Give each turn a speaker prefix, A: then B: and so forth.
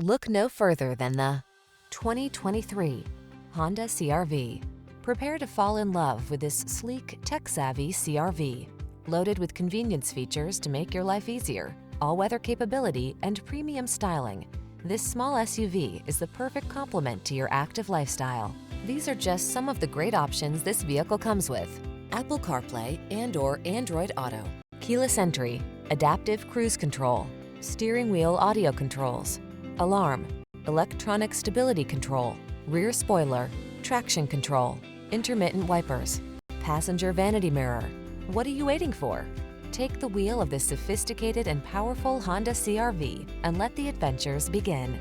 A: Look no further than the 2023 Honda CR-V. Prepare to fall in love with this sleek, tech-savvy CR-V. Loaded with convenience features to make your life easier, all-weather capability, and premium styling, this small SUV is the perfect complement to your active lifestyle. These are just some of the great options this vehicle comes with: Apple CarPlay and/or Android Auto, keyless entry, adaptive cruise control, steering wheel audio controls, alarm, electronic stability control, rear spoiler, traction control, intermittent wipers, passenger vanity mirror. What are you waiting for? Take the wheel of this sophisticated and powerful Honda CR-V and let the adventures begin.